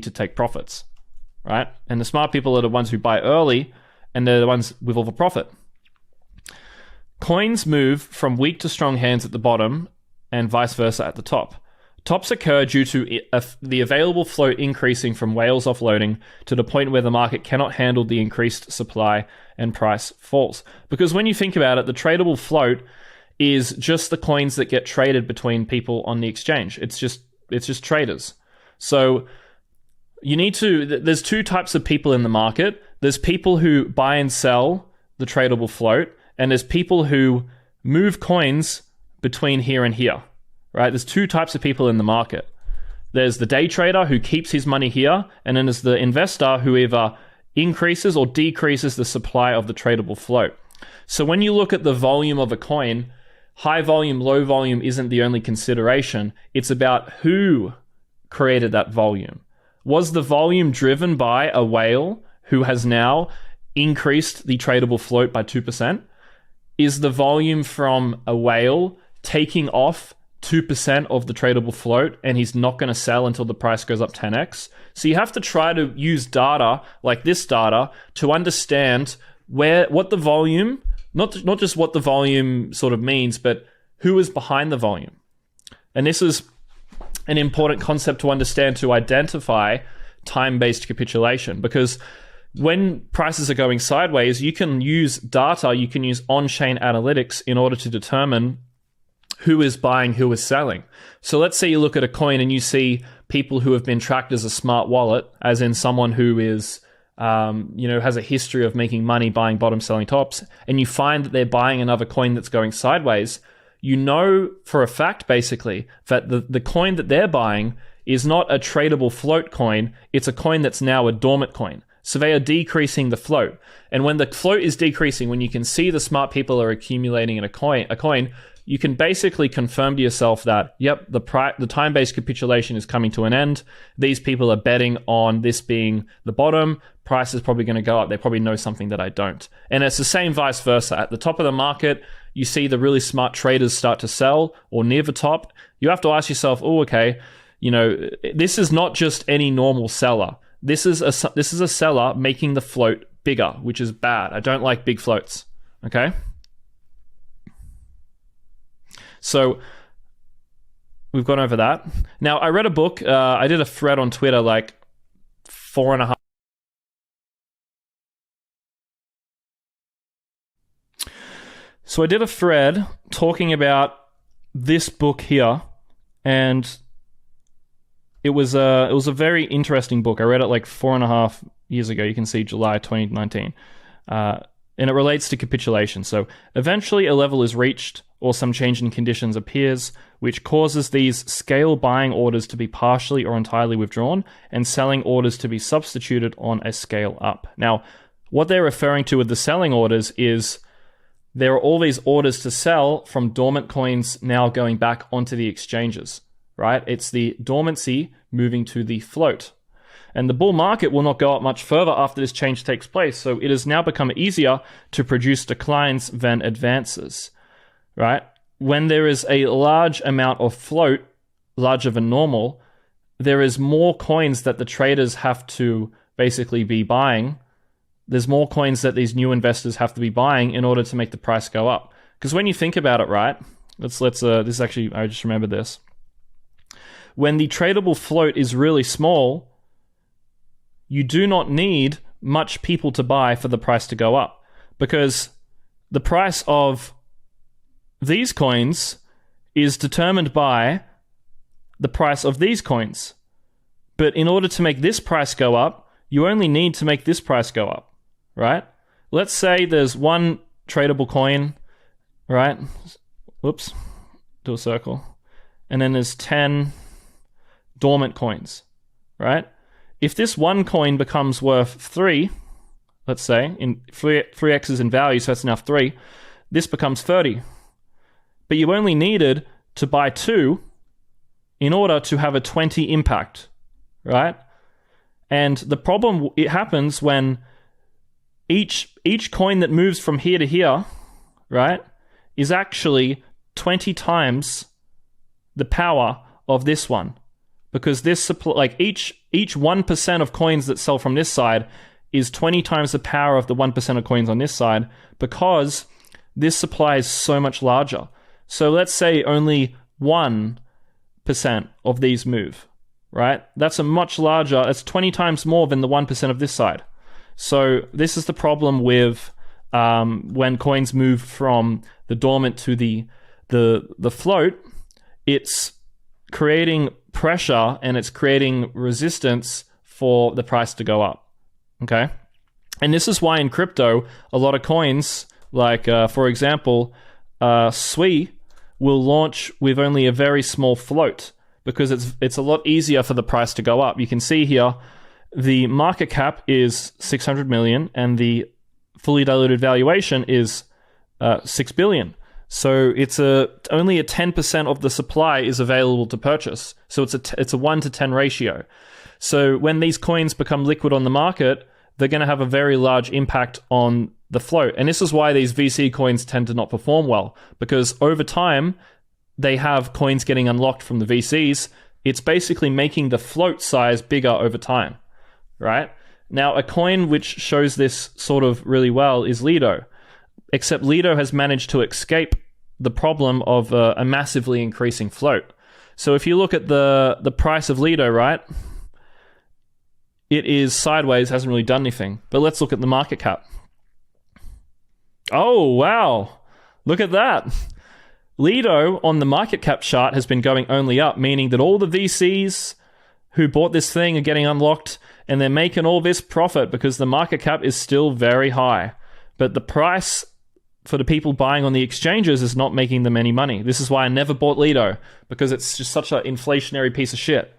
to take profits, right? And the smart people are the ones who buy early, and they're the ones with all the profit. Coins move from weak to strong hands at the bottom and vice versa at the top. Tops occur due to the available float increasing from whales offloading to the point where the market cannot handle the increased supply and price falls. Because when you think about it, the tradable float is just the coins that get traded between people on the exchange. It's just traders. So there's two types of people in the market. There's people who buy and sell the tradable float, and there's people who move coins between here and here. Right? There's two types of people in the market. There's the day trader who keeps his money here, and then there's the investor who either increases or decreases the supply of the tradable float. So when you look at the volume of a coin, high volume, low volume isn't the only consideration. It's about who created that volume. Was the volume driven by a whale who has now increased the tradable float by 2%? Is the volume from a whale taking off 2% of the tradable float, and he's not going to sell until the price goes up 10x? So you have to try to use data like this data to understand what the volume, not just what the volume sort of means, but who is behind the volume. And this is an important concept to understand to identify time-based capitulation, because when prices are going sideways, you can use data, you can use on-chain analytics in order to determine who is buying, who is selling. So let's say you look at a coin and you see people who have been tracked as a smart wallet, as in someone who is, has a history of making money buying bottom, selling tops, and you find that they're buying another coin that's going sideways. You know for a fact, basically, that the coin that they're buying is not a tradable float coin. It's a coin that's now a dormant coin. So they are decreasing the float. And when the float is decreasing, when you can see the smart people are accumulating in a coin, you can basically confirm to yourself that, yep, the time-based capitulation is coming to an end. These people are betting on this being the bottom. Price is probably going to go up. They probably know something that I don't. And it's the same vice versa. At the top of the market, you see the really smart traders start to sell, or near the top. You have to ask yourself, oh, okay, this is not just any normal seller. This is a seller making the float bigger, which is bad. I don't like big floats, okay? So we've gone over that. Now, I read a book. I did a thread on Twitter like 4.5. So I did a thread talking about this book here, and it was a very interesting book. I read it like 4.5 years ago. You can see July 2019. And it relates to capitulation. So eventually a level is reached or some change in conditions appears, which causes these scale buying orders to be partially or entirely withdrawn and selling orders to be substituted on a scale up. Now, what they're referring to with the selling orders is there are all these orders to sell from dormant coins now going back onto the exchanges, right? It's the dormancy moving to the float. And the bull market will not go up much further after this change takes place. So it has now become easier to produce declines than advances, right? When there is a large amount of float, larger than normal, there is more coins that the traders have to basically be buying. There's more coins that these new investors have to be buying in order to make the price go up. Because when you think about it, right? This is actually, I just remembered this. When the tradable float is really small, you do not need much people to buy for the price to go up, because the price of these coins is determined by the price of these coins. But in order to make this price go up, you only need to make this price go up, right? Let's say there's one tradable coin, right? Whoops, do a circle. And then there's 10 dormant coins, right? If this one coin becomes worth 3, let's say, in 3x is in value, so that's now 3, this becomes 30. But you only needed to buy 2 in order to have a 20 impact, right? And the problem, it happens when each coin that moves from here to here, right, is actually 20 times the power of this one. Because this each each 1% of coins that sell from this side is 20 times the power of the 1% of coins on this side, because this supply is so much larger. So let's say only 1% of these move, right? That's a much larger, it's 20 times more than the 1% of this side. So this is the problem with when coins move from the dormant to the float. It's creating pressure and it's creating resistance for the price to go up. Okay? And this is why in crypto, a lot of coins, like for example, SWI will launch with only a very small float, because it's a lot easier for the price to go up. You can see here, the market cap is 600 million and the fully diluted valuation is 6 billion. So it's only a 10% of the supply is available to purchase. So it's a 1 to 10 ratio. So when these coins become liquid on the market, they're going to have a very large impact on the float. And this is why these VC coins tend to not perform well, because over time, they have coins getting unlocked from the VCs. It's basically making the float size bigger over time, right? Now, a coin which shows this sort of really well is Lido, except Lido has managed to escape the problem of a massively increasing float. So if you look at the price of Lido, right, it is sideways, hasn't really done anything. But let's look at the market cap. Oh, wow. Look at that. Lido on the market cap chart has been going only up, meaning that all the VCs who bought this thing are getting unlocked and they're making all this profit because the market cap is still very high. But the price for the people buying on the exchanges is not making them any money. This is why I never bought Lido, because it's just such an inflationary piece of shit.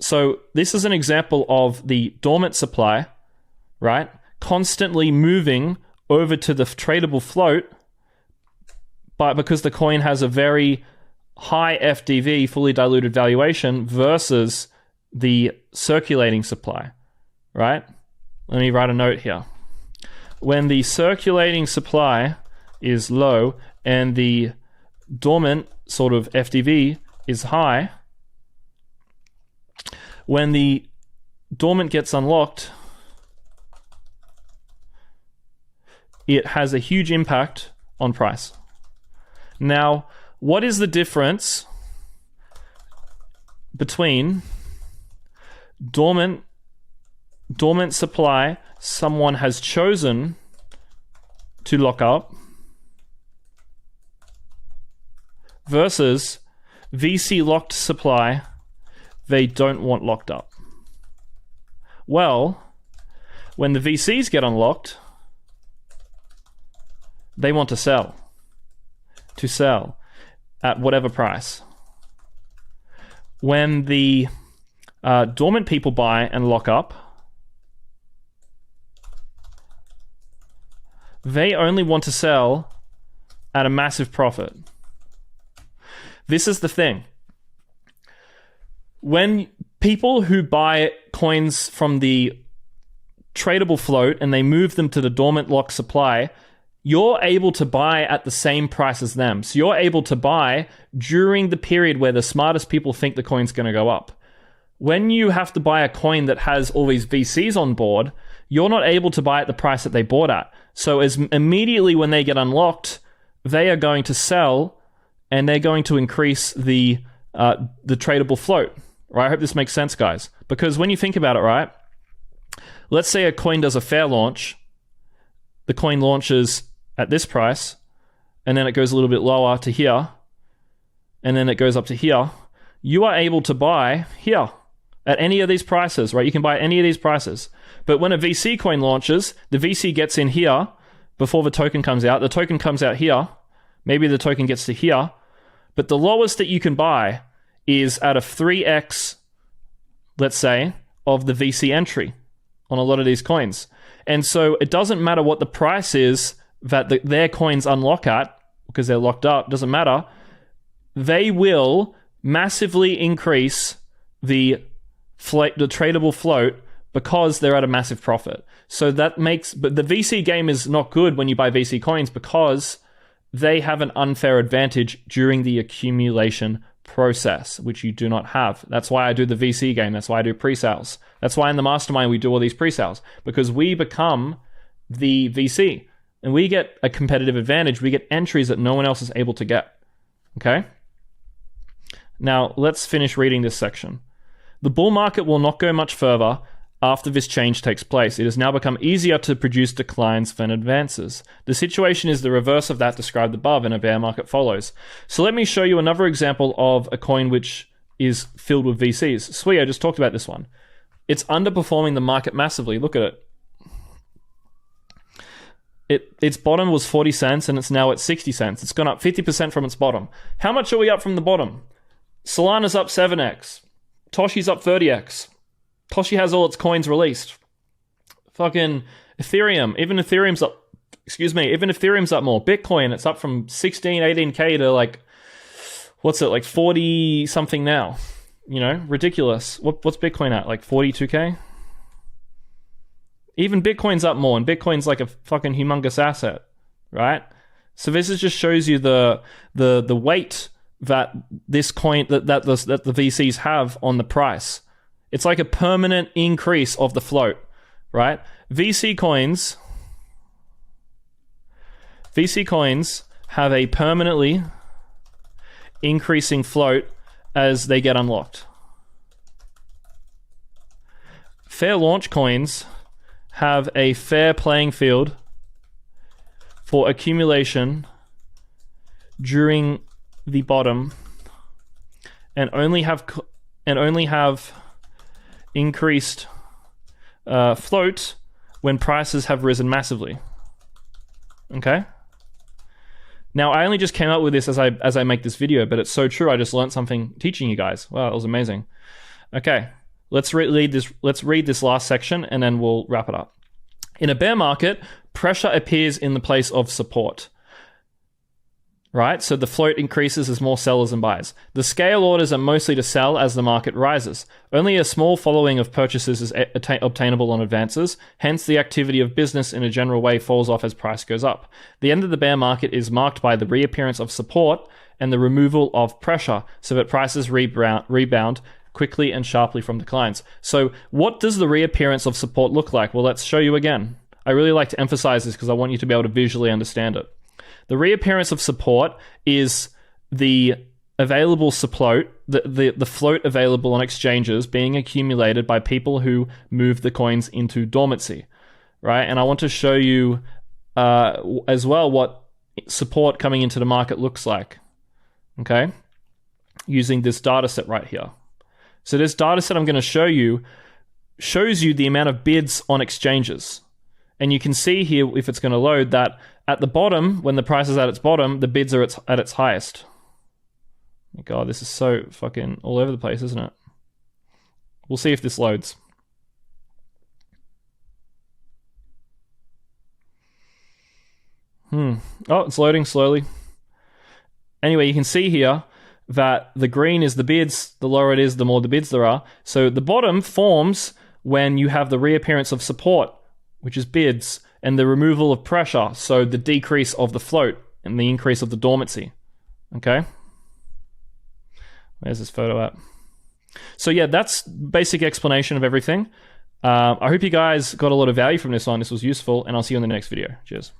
So this is an example of the dormant supply, right? Constantly moving over to the tradable float, but because the coin has a very high FDV, fully diluted valuation, versus the circulating supply, right? Let me write a note here. When the circulating supply is low and the dormant sort of FDV is high, when the dormant gets unlocked, it has a huge impact on price. Now, what is the difference between dormant supply someone has chosen to lock up versus VC locked supply they don't want locked up? Well, when the VCs get unlocked, they want to sell at whatever price. When the dormant people buy and lock up, they only want to sell at a massive profit. This is the thing. When people who buy coins from the tradable float and they move them to the dormant lock supply, you're able to buy at the same price as them. So you're able to buy during the period where the smartest people think the coin's going to go up. When you have to buy a coin that has all these VCs on board, you're not able to buy at the price that they bought at. So as immediately when they get unlocked, they are going to sell and they're going to increase the tradable float. Right? I hope this makes sense, guys. Because when you think about it, right, let's say a coin does a fair launch. The coin launches at this price, and then it goes a little bit lower to here, and then it goes up to here. You are able to buy here at any of these prices, right? You can buy any of these prices. But when a VC coin launches, the VC gets in here before the token comes out. The token comes out here. Maybe the token gets to here. But the lowest that you can buy is at a 3x, let's say, of the VC entry on a lot of these coins. And so it doesn't matter what the price is that their coins unlock at, because they're locked up, doesn't matter. They will massively increase the tradable float because they're at a massive profit. So that makes, but the VC game is not good when you buy VC coins because they have an unfair advantage during the accumulation process, which you do not have. That's why I do the VC game. That's why I do pre-sales. That's why in the mastermind we do all these pre-sales, because we become the VC and we get a competitive advantage. We get entries that no one else is able to get. Okay? Now, let's finish reading this section. The bull market will not go much further after this change takes place. It has now become easier to produce declines than advances. The situation is the reverse of that described above, and a bear market follows. So let me show you another example of a coin which is filled with VCs. Sweet, I just talked about this one. It's underperforming the market massively. Look at it. Its bottom was 40 cents and it's now at 60 cents. It's gone up 50% from its bottom. How much are we up from the bottom? Solana's up 7x. Toshi's up 30x. Toshi has all its coins released. Fucking Ethereum. Even Ethereum's up. Even Ethereum's up more. Bitcoin, it's up from 16, 18K to like, what's it, like 40 something now. You know, ridiculous. What's Bitcoin at? Like 42K? Even Bitcoin's up more, and Bitcoin's like a fucking humongous asset, right? So this just shows you the weight that this coin that the VCs have on the price. It's like a permanent increase of the float, right? VC coins have a permanently increasing float as they get unlocked. Fair launch coins have a fair playing field for accumulation during the bottom and only have increased float when prices have risen massively. Okay? Now, I only just came up with this as I make this video, but it's so true. I just learned something teaching you guys. Wow, that was amazing. Okay, let's read this last section and then we'll wrap it up. In a bear market, pressure appears in the place of support. Right? So the float increases as more sellers and buyers. The scale orders are mostly to sell as the market rises. Only a small following of purchases is obtainable on advances. Hence, the activity of business in a general way falls off as price goes up. The end of the bear market is marked by the reappearance of support and the removal of pressure so that prices rebound quickly and sharply from declines. So what does the reappearance of support look like? Well, let's show you again. I really like to emphasize this because I want you to be able to visually understand it. The reappearance of support is the available float, the float available on exchanges being accumulated by people who move the coins into dormancy, right? And I want to show you as well what support coming into the market looks like, okay? Using this data set right here. So this data set I'm going to show you shows you the amount of bids on exchanges. And you can see here, if it's going to load, that at the bottom, when the price is at its bottom, the bids are at its highest. God, this is so fucking all over the place, isn't it? We'll see if this loads. Oh, it's loading slowly. Anyway, you can see here that the green is the bids, the lower it is, the more the bids there are. So the bottom forms when you have the reappearance of support, which is bids, and the removal of pressure, so the decrease of the float and the increase of the dormancy. Okay? Where's this photo at? So yeah, that's basic explanation of everything. I hope you guys got a lot of value from this one. This was useful, and I'll see you in the next video. Cheers.